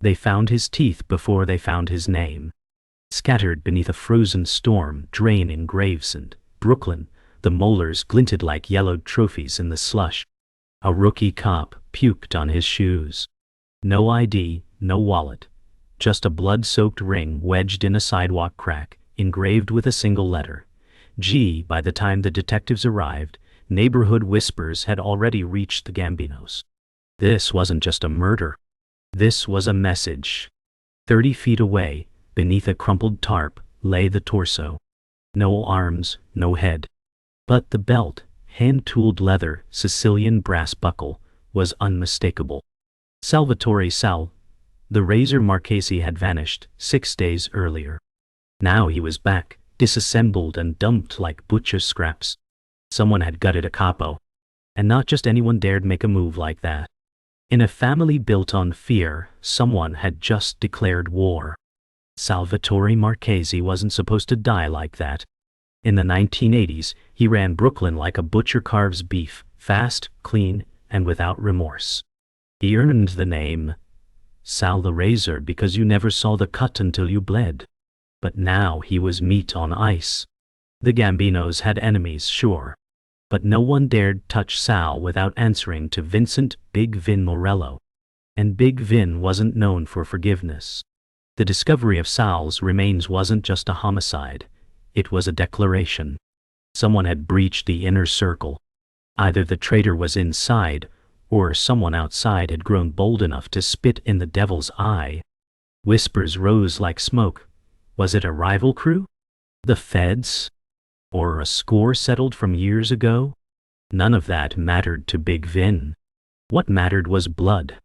They found his teeth before they found his name. Scattered beneath a frozen storm drain in Gravesend, Brooklyn, the molars glinted like yellowed trophies in the slush. A rookie cop puked on his shoes. No ID, no wallet. Just a blood-soaked ring wedged in a sidewalk crack, engraved with a single letter. G. By the time the detectives arrived, neighborhood whispers had already reached the Gambinos. This wasn't just a murder. This was a message. 30 feet away, beneath a crumpled tarp, lay the torso. No arms, no head. But the belt, hand-tooled leather, Sicilian brass buckle, was unmistakable. Salvatore Sal, the razor Marchese, had vanished 6 days earlier. Now he was back, disassembled and dumped like butcher scraps. Someone had gutted a capo. And not just anyone dared make a move like that. In a family built on fear, someone had just declared war. Salvatore Marchese wasn't supposed to die like that. In the 1980s, he ran Brooklyn like a butcher carves beef, fast, clean, and without remorse. He earned the name Sal the Razor because you never saw the cut until you bled. But now he was meat on ice. The Gambinos had enemies, sure. But no one dared touch Sal without answering to Vincent Big Vin Morello. And Big Vin wasn't known for forgiveness. The discovery of Sal's remains wasn't just a homicide. It was a declaration. Someone had breached the inner circle. Either the traitor was inside, or someone outside had grown bold enough to spit in the devil's eye. Whispers rose like smoke. Was it a rival crew? The feds? Or a score settled from years ago? None of that mattered to Big Vin. What mattered was blood.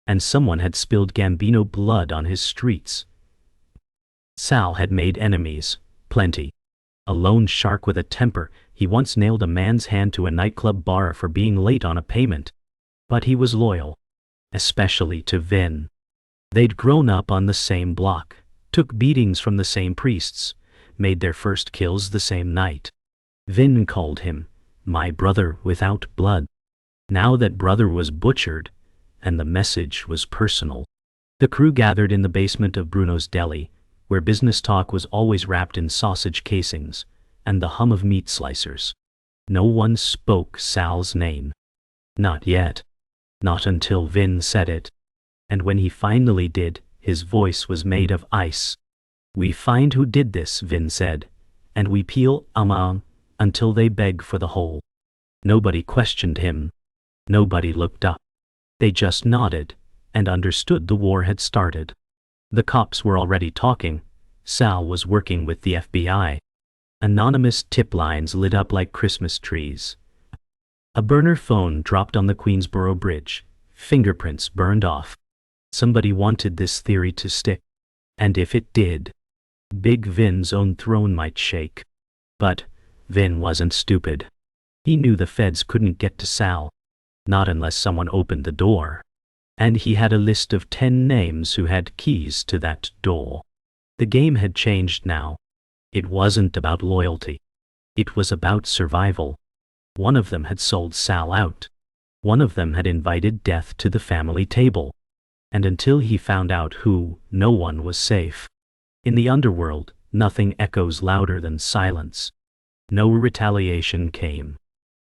And someone had spilled Gambino blood on his streets. Sal had made enemies, plenty. A lone shark with a temper, he once nailed a man's hand to a nightclub bar for being late on a payment. But he was loyal. Especially to Vin. They'd grown up on the same block, took beatings from the same priests, made their first kills the same night. Vin called him, my brother without blood. Now that brother was butchered, and the message was personal. The crew gathered in the basement of Bruno's Deli, where business talk was always wrapped in sausage casings, and the hum of meat slicers. No one spoke Sal's name. Not yet. Not until Vin said it. And when he finally did, his voice was made of ice. We find who did this, Vin said, and we peel among until they beg for the whole. Nobody questioned him. Nobody looked up. They just nodded, and understood the war had started. The cops were already talking. Sal was working with the FBI. Anonymous tip lines lit up like Christmas trees. A burner phone dropped on the Queensboro Bridge. Fingerprints burned off. Somebody wanted this theory to stick. And if it did, Big Vin's own throne might shake. But Vin wasn't stupid. He knew the feds couldn't get to Sal. Not unless someone opened the door. And he had a list of 10 names who had keys to that door. The game had changed now. It wasn't about loyalty. It was about survival. One of them had sold Sal out. One of them had invited death to the family table. And until he found out who, no one was safe. In the underworld, nothing echoes louder than silence. No retaliation came.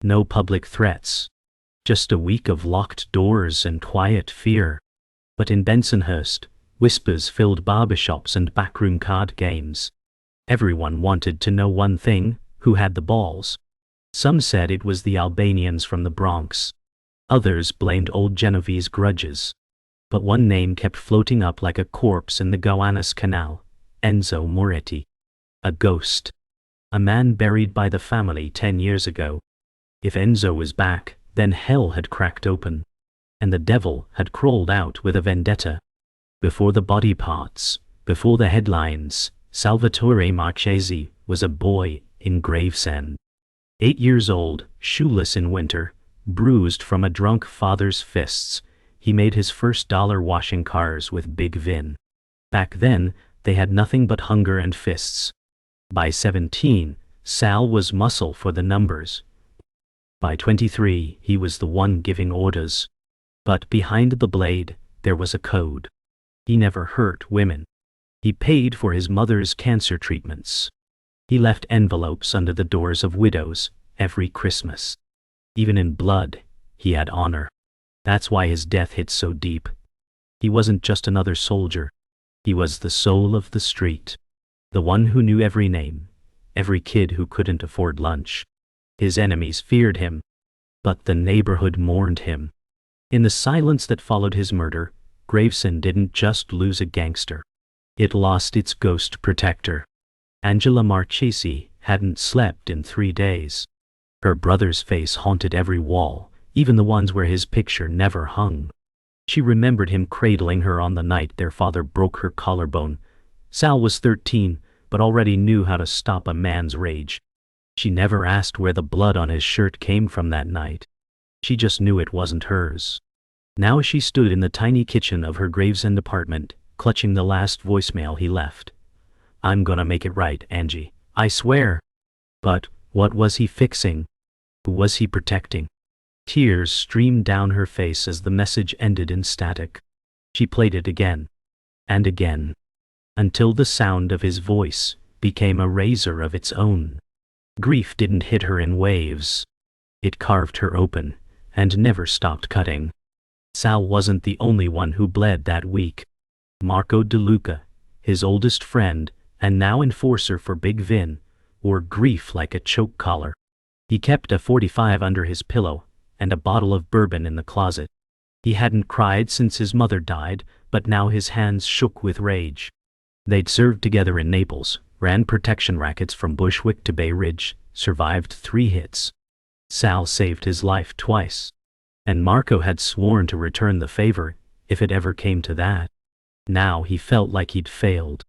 No public threats. Just a week of locked doors and quiet fear. But in Bensonhurst, whispers filled barbershops and backroom card games. Everyone wanted to know one thing: who had the balls. Some said it was the Albanians from the Bronx. Others blamed old Genovese grudges. But one name kept floating up like a corpse in the Gowanus Canal: Enzo Moretti. A ghost. A man buried by the family 10 years ago. If Enzo was back, then hell had cracked open. And the devil had crawled out with a vendetta. Before the body parts, before the headlines, Salvatore Marchese was a boy in Gravesend. 8 years old, shoeless in winter, bruised from a drunk father's fists, he made his first dollar washing cars with Big Vin. Back then, they had nothing but hunger and fists. By 17, Sal was muscle for the numbers. By 23, he was the one giving orders. But behind the blade, there was a code. He never hurt women. He paid for his mother's cancer treatments. He left envelopes under the doors of widows every Christmas. Even in blood, he had honor. That's why his death hit so deep. He wasn't just another soldier. He was the soul of the street. The one who knew every name, every kid who couldn't afford lunch. His enemies feared him, but the neighborhood mourned him. In the silence that followed his murder, Gravesend didn't just lose a gangster. It lost its ghost protector. Angela Marchesi hadn't slept in 3 days. Her brother's face haunted every wall, even the ones where his picture never hung. She remembered him cradling her on the night their father broke her collarbone. Sal was 13, but already knew how to stop a man's rage. She never asked where the blood on his shirt came from that night. She just knew it wasn't hers. Now she stood in the tiny kitchen of her Gravesend apartment, clutching the last voicemail he left. "I'm gonna make it right, Angie. I swear." But what was he fixing? Who was he protecting? Tears streamed down her face as the message ended in static. She played it again and again, until the sound of his voice became a razor of its own. Grief didn't hit her in waves. It carved her open and never stopped cutting. Sal wasn't the only one who bled that week. Marco DeLuca, his oldest friend and now enforcer for Big Vin, wore grief like a choke collar. He kept a .45 under his pillow and a bottle of bourbon in the closet. He hadn't cried since his mother died, but now his hands shook with rage. They'd served together in Naples, ran protection rackets from Bushwick to Bay Ridge, survived 3 hits. Sal saved his life twice. And Marco had sworn to return the favor, if it ever came to that. Now he felt like he'd failed.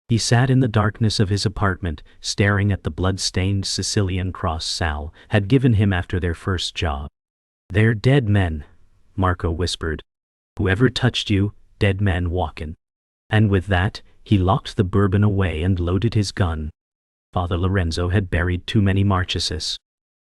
He sat in the darkness of his apartment, staring at the blood-stained Sicilian cross Sal had given him after their first job. "They're dead men," Marco whispered. "Whoever touched you, dead men walkin'." And with that, he locked the bourbon away and loaded his gun. Father Lorenzo had buried too many Marcheses.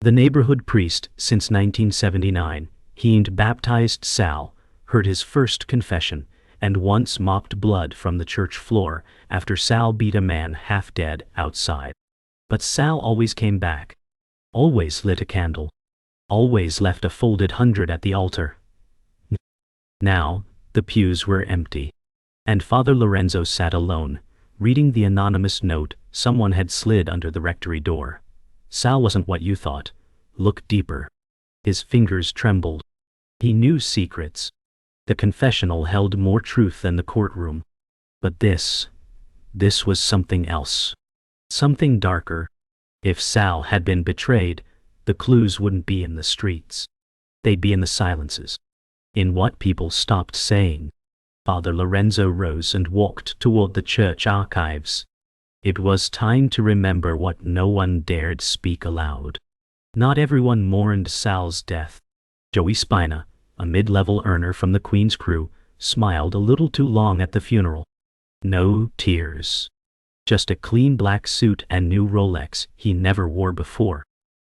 The neighborhood priest, since 1979, he'd baptized Sal, heard his first confession, and once mopped blood from the church floor after Sal beat a man half dead outside. But Sal always came back. Always lit a candle. Always left a folded 100 at the altar. Now, the pews were empty. And Father Lorenzo sat alone, reading the anonymous note someone had slid under the rectory door. "Sal wasn't what you thought. Look deeper." His fingers trembled. He knew secrets. The confessional held more truth than the courtroom. But this was something else. Something darker. If Sal had been betrayed, the clues wouldn't be in the streets. They'd be in the silences. In what people stopped saying. Father Lorenzo rose and walked toward the church archives. It was time to remember what no one dared speak aloud. Not everyone mourned Sal's death. Joey Spina, a mid-level earner from the Queen's crew, smiled a little too long at the funeral. No tears. Just a clean black suit and new Rolex he never wore before.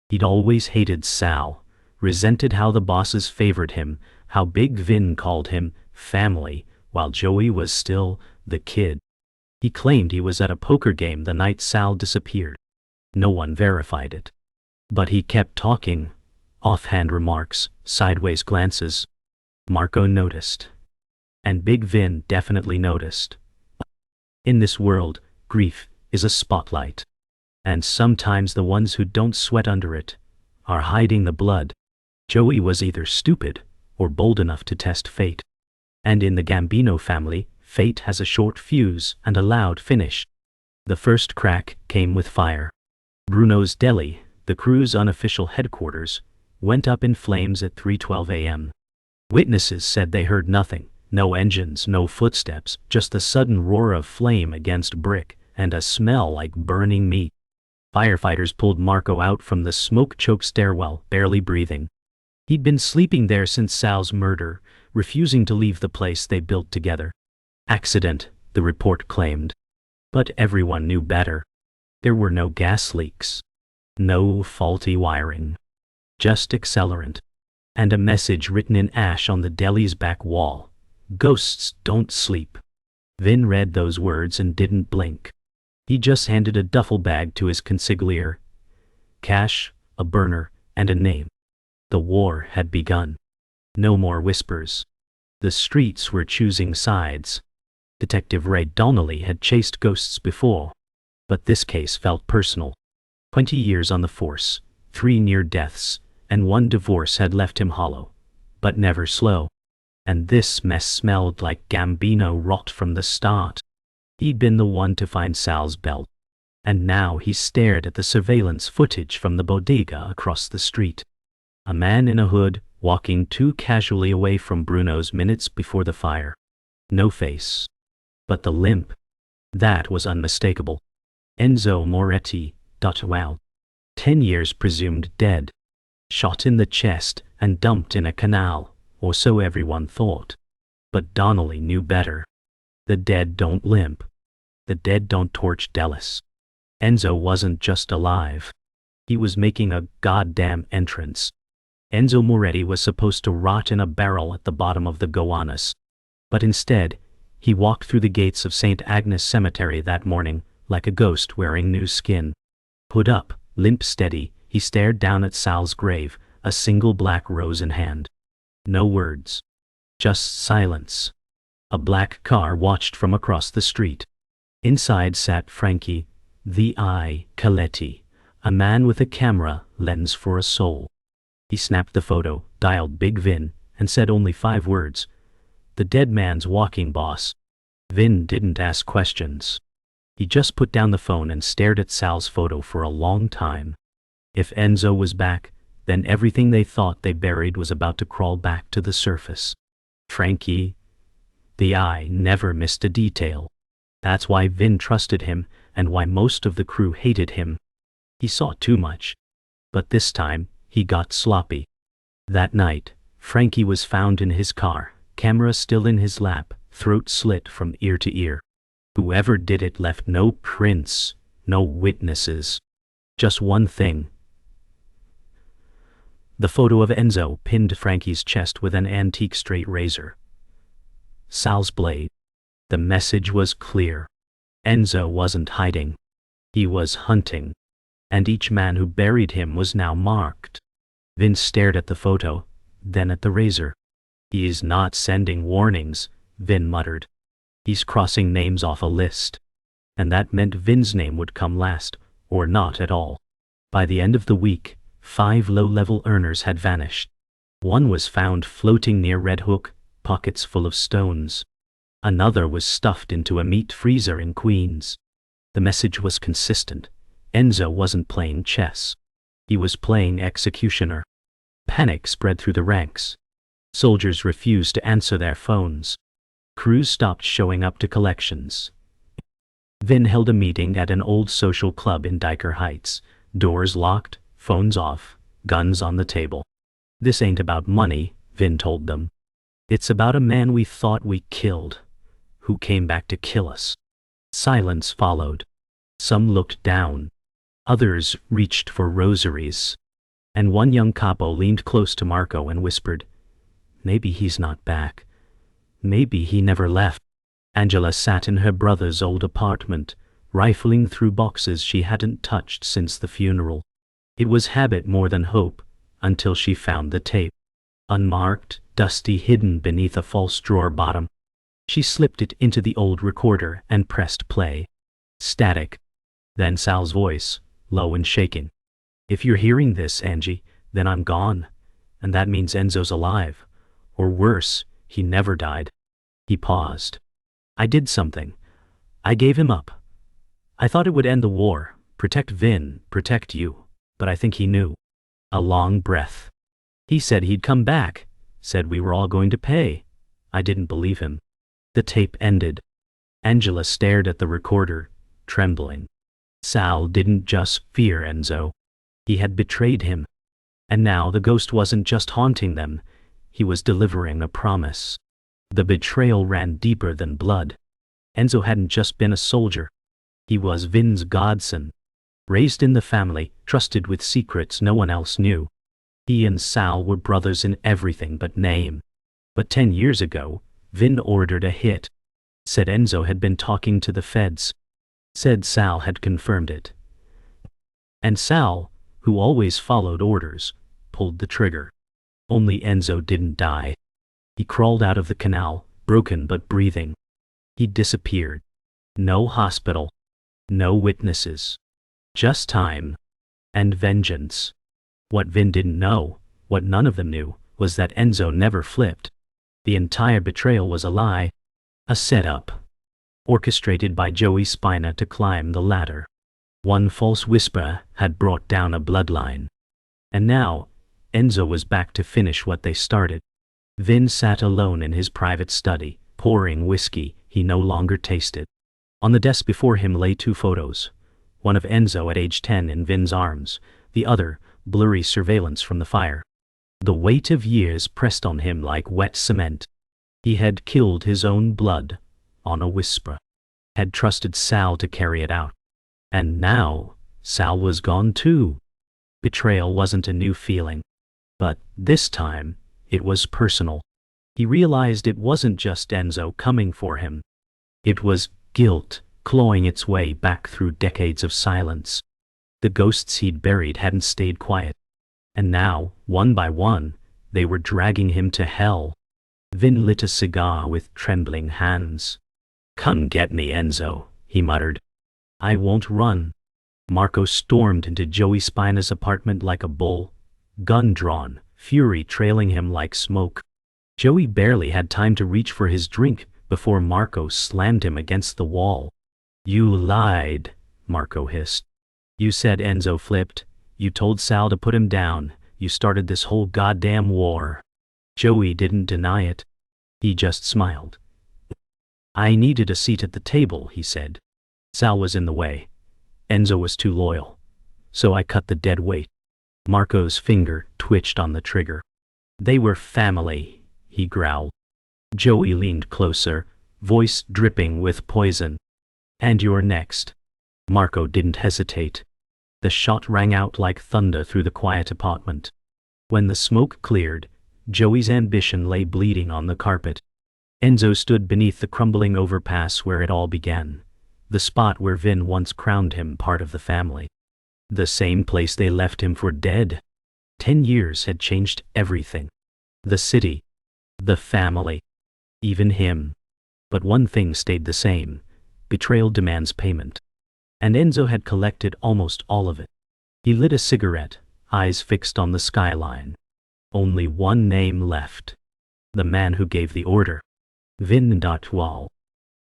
He'd always hated Sal, resented how the bosses favored him, how Big Vin called him family, while Joey was still the kid. He claimed he was at a poker game the night Sal disappeared. No one verified it. But he kept talking. Offhand remarks, sideways glances. Marco noticed. And Big Vin definitely noticed. In this world, grief is a spotlight. And sometimes the ones who don't sweat under it are hiding the blood. Joey was either stupid or bold enough to test fate. And in the Gambino family, fate has a short fuse and a loud finish. The first crack came with fire. Bruno's Deli, the crew's unofficial headquarters, went up in flames at 3:12 a.m. Witnesses said they heard nothing, no engines, no footsteps, just the sudden roar of flame against brick and a smell like burning meat. Firefighters pulled Marco out from the smoke-choked stairwell, barely breathing. He'd been sleeping there since Sal's murder, refusing to leave the place they built together. Accident, the report claimed. But everyone knew better. There were no gas leaks. No faulty wiring. Just accelerant. And a message written in ash on the deli's back wall. Ghosts don't sleep. Vin read those words and didn't blink. He just handed a duffel bag to his consigliere. Cash, a burner, and a name. The war had begun. No more whispers. The streets were choosing sides. Detective Ray Donnelly had chased ghosts before, but this case felt personal. 20 years on the force, 3 near deaths, and 1 divorce had left him hollow, but never slow. And this mess smelled like Gambino rot from the start. He'd been the one to find Sal's belt, and now he stared at the surveillance footage from the bodega across the street. A man in a hood, walking too casually away from Bruno's minutes before the fire. No face. But the limp. That was unmistakable. Enzo Moretti. Wow. 10 years presumed dead. Shot in the chest and dumped in a canal, or so everyone thought. But Donnelly knew better. The dead don't limp. The dead don't torch Dallas. Enzo wasn't just alive. He was making a goddamn entrance. Enzo Moretti was supposed to rot in a barrel at the bottom of the Gowanus. But instead, he walked through the gates of St. Agnes Cemetery that morning, like a ghost wearing new skin. Hood up, limp steady, he stared down at Sal's grave, a single black rose in hand. No words. Just silence. A black car watched from across the street. Inside sat Frankie, the Eye Caletti, a man with a camera lens for a soul. He snapped the photo, dialed Big Vin, and said only 5 words. The dead man's walking boss. Vin didn't ask questions. He just put down the phone and stared at Sal's photo for a long time. If Enzo was back, then everything they thought they buried was about to crawl back to the surface. Frankie, the Eye, never missed a detail. That's why Vin trusted him, and why most of the crew hated him. He saw too much. But this time, he got sloppy. That night, Frankie was found in his car, camera still in his lap, throat slit from ear to ear. Whoever did it left no prints, no witnesses. Just one thing. The photo of Enzo pinned Frankie's chest with an antique straight razor. Sal's blade. The message was clear. Enzo wasn't hiding. He was hunting. And each man who buried him was now marked. Vince stared at the photo, then at the razor. He's not sending warnings, Vin muttered. He's crossing names off a list. And that meant Vin's name would come last, or not at all. By the end of the week, 5 low-level earners had vanished. One was found floating near Red Hook, pockets full of stones. Another was stuffed into a meat freezer in Queens. The message was consistent. Enzo wasn't playing chess. He was playing executioner. Panic spread through the ranks. Soldiers refused to answer their phones. Crews stopped showing up to collections. Vin held a meeting at an old social club in Diker Heights. Doors locked, phones off, guns on the table. This ain't about money, Vin told them. It's about a man we thought we killed, who came back to kill us. Silence followed. Some looked down. Others reached for rosaries. And one young capo leaned close to Marco and whispered, "Maybe he's not back. Maybe he never left." Angela sat in her brother's old apartment, rifling through boxes she hadn't touched since the funeral. It was habit more than hope, until she found the tape. Unmarked, dusty, hidden beneath a false drawer bottom. She slipped it into the old recorder and pressed play. Static. Then Sal's voice, low and shaking. "If you're hearing this, Angie, then I'm gone. And that means Enzo's alive. Or worse, he never died." He paused. "I did something. I gave him up. I thought it would end the war, protect Vin, protect you. But I think he knew." A long breath. "He said he'd come back. Said we were all going to pay. I didn't believe him." The tape ended. Angela stared at the recorder, trembling. Sal didn't just fear Enzo. He had betrayed him. And now the ghost wasn't just haunting them. He was delivering a promise. The betrayal ran deeper than blood. Enzo hadn't just been a soldier. He was Vin's godson. Raised in the family, trusted with secrets no one else knew. He and Sal were brothers in everything but name. But 10 years ago, Vin ordered a hit. Said Enzo had been talking to the feds. Said Sal had confirmed it. And Sal, who always followed orders, pulled the trigger. Only Enzo didn't die. He crawled out of the canal, broken but breathing. He disappeared. No hospital. No witnesses. Just time. And vengeance. What Vin didn't know, what none of them knew, was that Enzo never flipped. The entire betrayal was a lie. A setup. Orchestrated by Joey Spina to climb the ladder. One false whisper had brought down a bloodline. And now, Enzo was back to finish what they started. Vin sat alone in his private study, pouring whiskey he no longer tasted. On the desk before him lay two photos. One of Enzo at age 10 in Vin's arms, the other, blurry surveillance from the fire. The weight of years pressed on him like wet cement. He had killed his own blood, on a whisper. Had trusted Sal to carry it out. And now, Sal was gone too. Betrayal wasn't a new feeling. But, this time, it was personal. He realized it wasn't just Enzo coming for him. It was guilt, clawing its way back through decades of silence. The ghosts he'd buried hadn't stayed quiet. And now, one by one, they were dragging him to hell. Vin lit a cigar with trembling hands. "Come get me, Enzo," he muttered. "I won't run." Marco stormed into Joey Spina's apartment like a bull, gun drawn, fury trailing him like smoke. Joey barely had time to reach for his drink before Marco slammed him against the wall. "You lied," Marco hissed. "You said Enzo flipped. You told Sal to put him down. You started this whole goddamn war." Joey didn't deny it. He just smiled. "I needed a seat at the table," he said. "Sal was in the way. Enzo was too loyal. So I cut the dead weight." Marco's finger twitched on the trigger. "They were family," he growled. Joey leaned closer, voice dripping with poison. "And you're next." Marco didn't hesitate. The shot rang out like thunder through the quiet apartment. When the smoke cleared, Joey's ambition lay bleeding on the carpet. Enzo stood beneath the crumbling overpass where it all began, the spot where Vin once crowned him part of the family. The same place they left him for dead. 10 years had changed everything. The city. The family. Even him. But one thing stayed the same. Betrayal demands payment. And Enzo had collected almost all of it. He lit a cigarette, eyes fixed on the skyline. Only one name left. The man who gave the order. Vin Dotwal.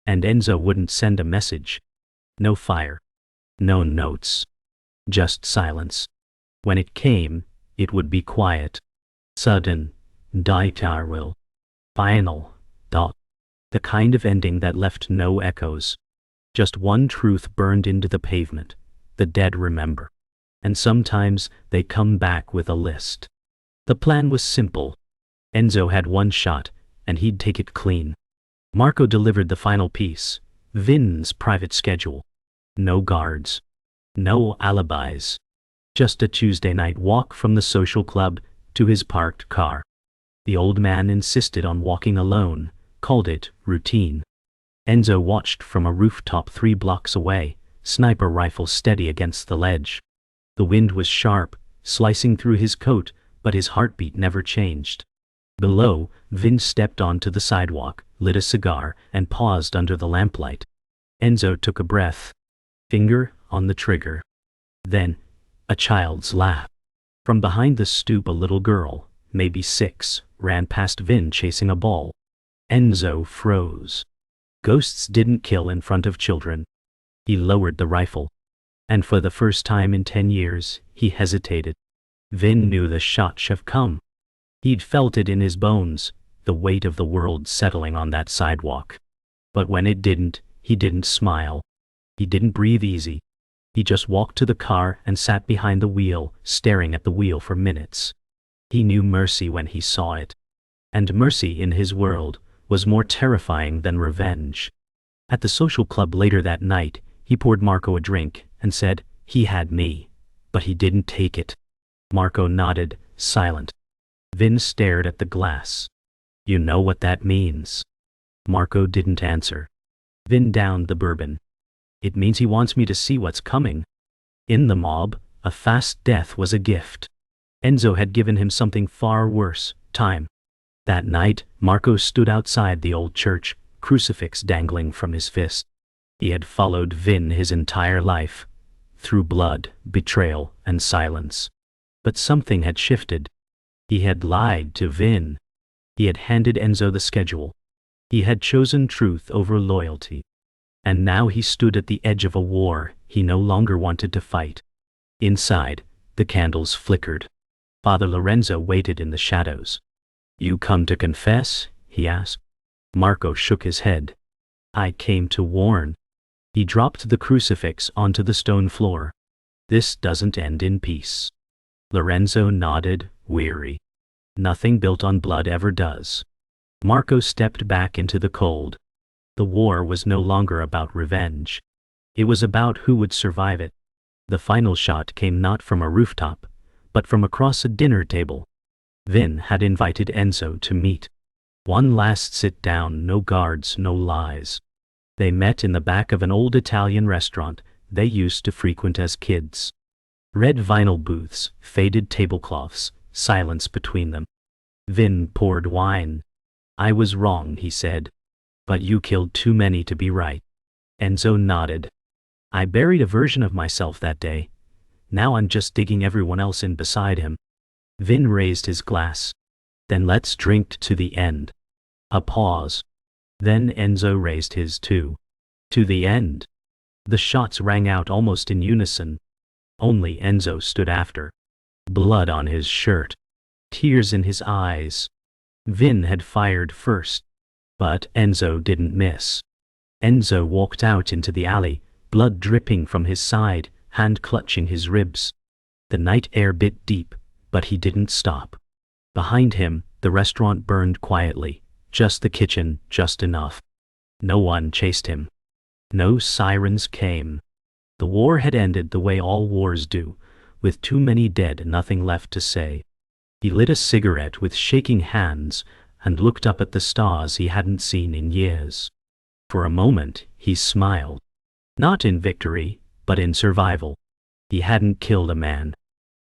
And Enzo wouldn't send a message. No fire. No notes. Just silence. When it came, it would be quiet. Sudden. Ditarwil. Final. Dot. The kind of ending that left no echoes. Just one truth burned into the pavement. The dead remember. And sometimes they come back with a list. The plan was simple. Enzo had one shot, and he'd take it clean. Marco delivered the final piece. Vin's private schedule. No guards. No alibis. Just a Tuesday night walk from the social club to his parked car. The old man insisted on walking alone, called it routine. Enzo watched from a rooftop 3 blocks away, sniper rifle steady against the ledge. The wind was sharp, slicing through his coat, but his heartbeat never changed. Below, Vin stepped onto the sidewalk, lit a cigar, and paused under the lamplight. Enzo took a breath. Finger on the trigger. Then, a child's laugh. From behind the stoop a little girl, maybe 6, ran past Vin chasing a ball. Enzo froze. Ghosts didn't kill in front of children. He lowered the rifle. And for the first time in 10 years, he hesitated. Vin knew the shot should have come. He'd felt it in his bones, the weight of the world settling on that sidewalk. But when it didn't, he didn't smile. He didn't breathe easy. He just walked to the car and sat behind the wheel, staring at the wheel for minutes. He knew mercy when he saw it. And mercy in his world was more terrifying than revenge. At the social club later that night, he poured Marco a drink and said, "He had me, but he didn't take it." Marco nodded, silent. Vin stared at the glass. "You know what that means?" Marco didn't answer. Vin downed the bourbon. It means he wants me to see what's coming. In the mob, a fast death was a gift. Enzo had given him something far worse, time. That night, Marco stood outside the old church, crucifix dangling from his fist. He had followed Vin his entire life, through blood, betrayal, and silence. But something had shifted. He had lied to Vin. He had handed Enzo the schedule. He had chosen truth over loyalty. And now he stood at the edge of a war he no longer wanted to fight. Inside, the candles flickered. Father Lorenzo waited in the shadows. "You come to confess?" he asked. Marco shook his head. "I came to warn." He dropped the crucifix onto the stone floor. "This doesn't end in peace." Lorenzo nodded, weary. "Nothing built on blood ever does." Marco stepped back into the cold. The war was no longer about revenge. It was about who would survive it. The final shot came not from a rooftop, but from across a dinner table. Vin had invited Enzo to meet. One last sit down, no guards, no lies. They met in the back of an old Italian restaurant they used to frequent as kids. Red vinyl booths, faded tablecloths, silence between them. Vin poured wine. "I was wrong," he said. "But you killed too many to be right." Enzo nodded. "I buried a version of myself that day. Now I'm just digging everyone else in beside him." Vin raised his glass. "Then let's drink to the end." A pause. Then Enzo raised his too. "To the end." The shots rang out almost in unison. Only Enzo stood after. Blood on his shirt. Tears in his eyes. Vin had fired first. But Enzo didn't miss. Enzo walked out into the alley, blood dripping from his side, hand clutching his ribs. The night air bit deep, but he didn't stop. Behind him, the restaurant burned quietly, just the kitchen, just enough. No one chased him. No sirens came. The war had ended the way all wars do, with too many dead and nothing left to say. He lit a cigarette with shaking hands and looked up at the stars he hadn't seen in years. For a moment, he smiled. Not in victory, but in survival. He hadn't killed a man.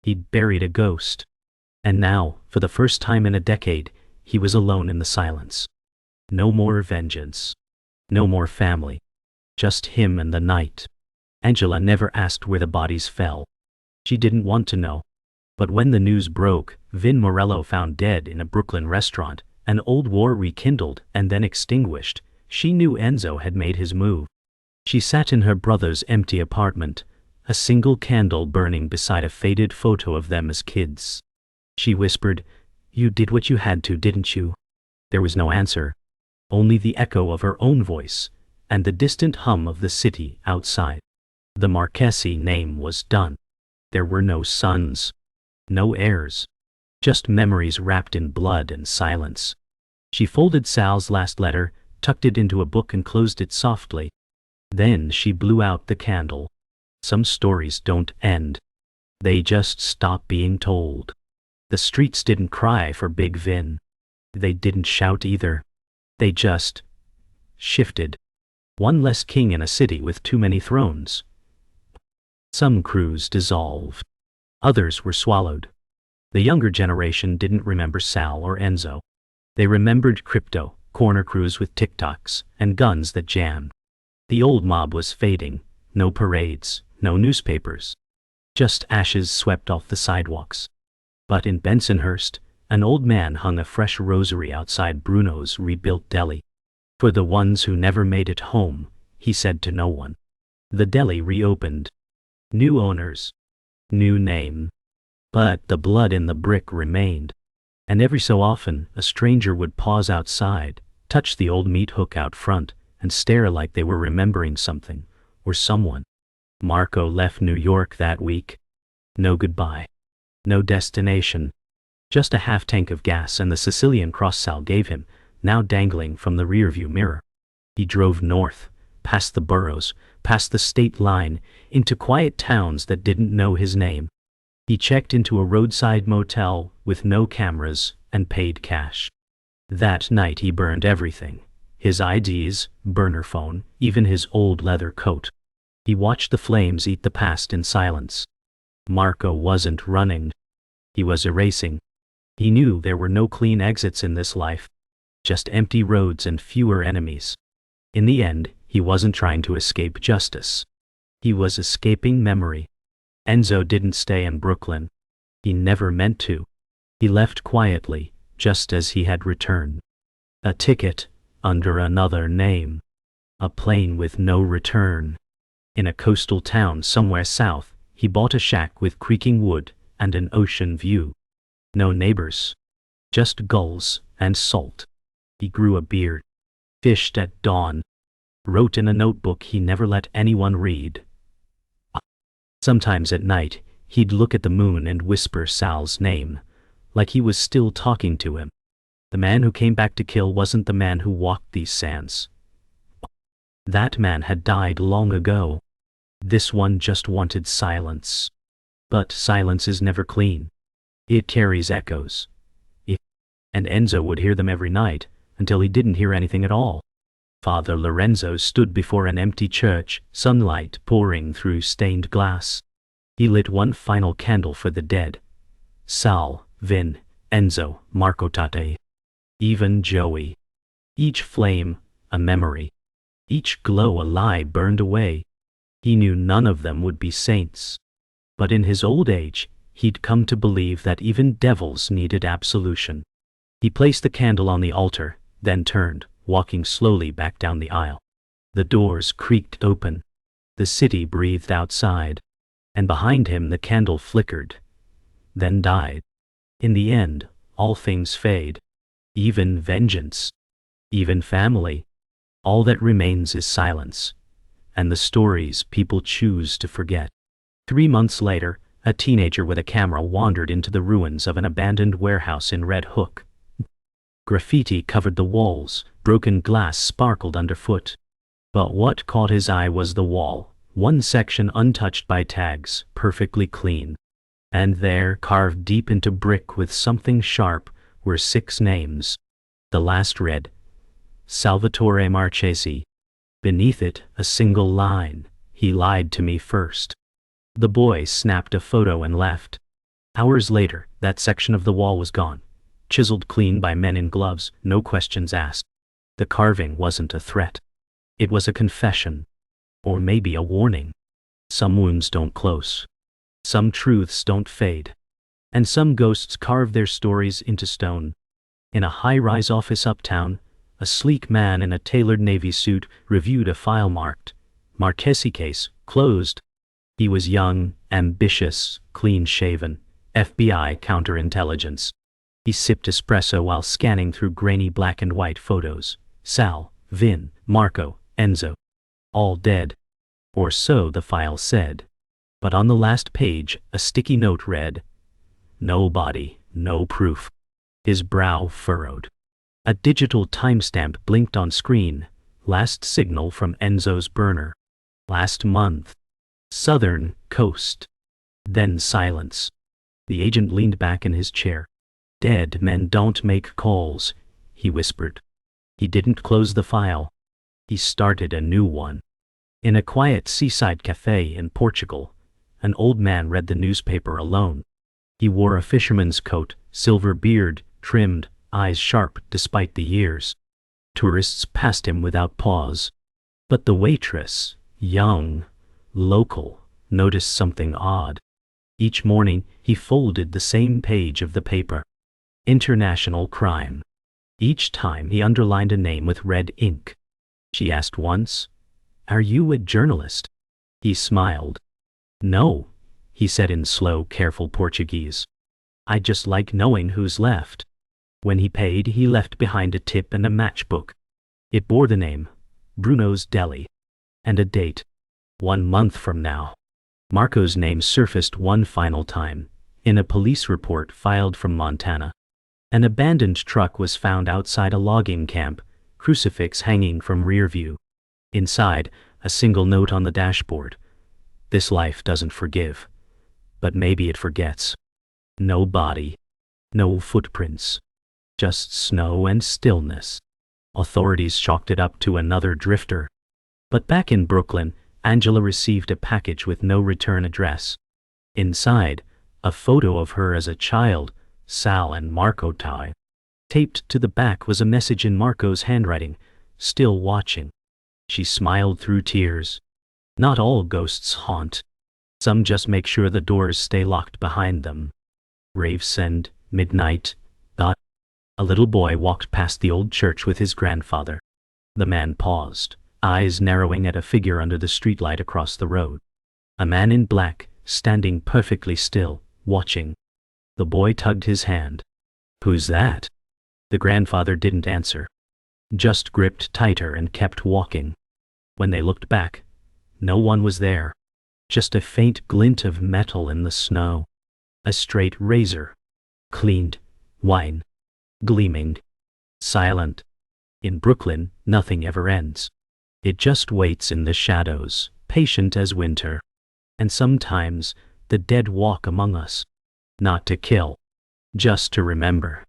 He'd buried a ghost. And now, for the first time in a decade, he was alone in the silence. No more vengeance. No more family. Just him and the night. Angela never asked where the bodies fell. She didn't want to know. But when the news broke, Vin Morello found dead in a Brooklyn restaurant, an old war rekindled and then extinguished, she knew Enzo had made his move. She sat in her brother's empty apartment, a single candle burning beside a faded photo of them as kids. She whispered, "You did what you had to, didn't you?" There was no answer. Only the echo of her own voice, and the distant hum of the city outside. The Marchesi name was done. There were no sons. No heirs. Just memories wrapped in blood and silence. She folded Sal's last letter, tucked it into a book and closed it softly. Then she blew out the candle. Some stories don't end. They just stop being told. The streets didn't cry for Big Vin. They didn't shout either. They just shifted. One less king in a city with too many thrones. Some crews dissolved. Others were swallowed. The younger generation didn't remember Sal or Enzo. They remembered crypto, corner crews with TikToks, and guns that jammed. The old mob was fading. No parades, no newspapers. Just ashes swept off the sidewalks. But in Bensonhurst, an old man hung a fresh rosary outside Bruno's rebuilt deli. For the ones who never made it home, he said to no one. The deli reopened. New owners. New name. But the blood in the brick remained. And every so often, a stranger would pause outside, touch the old meat hook out front, and stare like they were remembering something, or someone. Marco left New York that week. No goodbye. No destination. Just a half-tank of gas and the Sicilian cross Sal gave him, now dangling from the rearview mirror. He drove north, past the boroughs, past the state line, into quiet towns that didn't know his name. He checked into a roadside motel with no cameras and paid cash. That night he burned everything. His IDs, burner phone, even his old leather coat. He watched the flames eat the past in silence. Marco wasn't running. He was erasing. He knew there were no clean exits in this life. Just empty roads and fewer enemies. In the end, he wasn't trying to escape justice. He was escaping memory. Enzo didn't stay in Brooklyn. He never meant to. He left quietly, just as he had returned. A ticket, under another name. A plane with no return. In a coastal town somewhere south, he bought a shack with creaking wood and an ocean view. No neighbors. Just gulls and salt. He grew a beard. Fished at dawn. Wrote in a notebook he never let anyone read. Sometimes at night, he'd look at the moon and whisper Sal's name, like he was still talking to him. The man who came back to kill wasn't the man who walked these sands. That man had died long ago. This one just wanted silence. But silence is never clean. It carries echoes. And Enzo would hear them every night, until he didn't hear anything at all. Father Lorenzo stood before an empty church, sunlight pouring through stained glass. He lit one final candle for the dead. Sal, Vin, Enzo, Marco Tate. Even Joey. Each flame, a memory. Each glow a lie burned away. He knew none of them would be saints. But in his old age, he'd come to believe that even devils needed absolution. He placed the candle on the altar, then turned, walking slowly back down the aisle. The doors creaked open. The city breathed outside. And behind him the candle flickered. Then died. In the end, all things fade. Even vengeance. Even family. All that remains is silence. And the stories people choose to forget. 3 months later, a teenager with a camera wandered into the ruins of an abandoned warehouse in Red Hook. Graffiti covered the walls, broken glass sparkled underfoot. But what caught his eye was the wall, one section untouched by tags, perfectly clean. And there, carved deep into brick with something sharp, were 6 names. The last read, Salvatore Marchesi. Beneath it, a single line, he lied to me first. The boy snapped a photo and left. Hours later, that section of the wall was gone. Chiseled clean by men in gloves, no questions asked. The carving wasn't a threat. It was a confession. Or maybe a warning. Some wounds don't close. Some truths don't fade. And some ghosts carve their stories into stone. In a high-rise office uptown, a sleek man in a tailored navy suit reviewed a file marked, Marchesi case, closed. He was young, ambitious, clean-shaven, FBI counterintelligence. He sipped espresso while scanning through grainy black and white photos. Sal, Vin, Marco, Enzo. All dead. Or so the file said. But on the last page, a sticky note read, No body, no proof. His brow furrowed. A digital timestamp blinked on screen. Last signal from Enzo's burner. Last month. Southern coast. Then silence. The agent leaned back in his chair. Dead men don't make calls, he whispered. He didn't close the file. He started a new one. In a quiet seaside cafe in Portugal, an old man read the newspaper alone. He wore a fisherman's coat, silver beard, trimmed, eyes sharp despite the years. Tourists passed him without pause. But the waitress, young, local, noticed something odd. Each morning, he folded the same page of the paper. International crime. Each time he underlined a name with red ink. She asked once, Are you a journalist? He smiled. No, he said in slow, careful Portuguese. I just like knowing who's left. When he paid, he left behind a tip and a matchbook. It bore the name, Bruno's Deli, and a date, 1 month from now. Marco's name surfaced one final time, in a police report filed from Montana. An abandoned truck was found outside a logging camp, crucifix hanging from rear view. Inside, a single note on the dashboard. This life doesn't forgive. But maybe it forgets. No body. No footprints. Just snow and stillness. Authorities chalked it up to another drifter. But back in Brooklyn, Angela received a package with no return address. Inside, a photo of her as a child, Sal and Marco tie. Taped to the back was a message in Marco's handwriting, "Still watching." She smiled through tears. Not all ghosts haunt. Some just make sure the doors stay locked behind them. Gravesend, midnight. A little boy walked past the old church with his grandfather. The man paused, eyes narrowing at a figure under the streetlight across the road. A man in black, standing perfectly still, watching. The boy tugged his hand. "Who's that?" The grandfather didn't answer. Just gripped tighter and kept walking. When they looked back, no one was there. Just a faint glint of metal in the snow. A straight razor. Cleaned. Wine. Gleaming. Silent. In Brooklyn, nothing ever ends. It just waits in the shadows, patient as winter. And sometimes, the dead walk among us. Not to kill. Just to remember.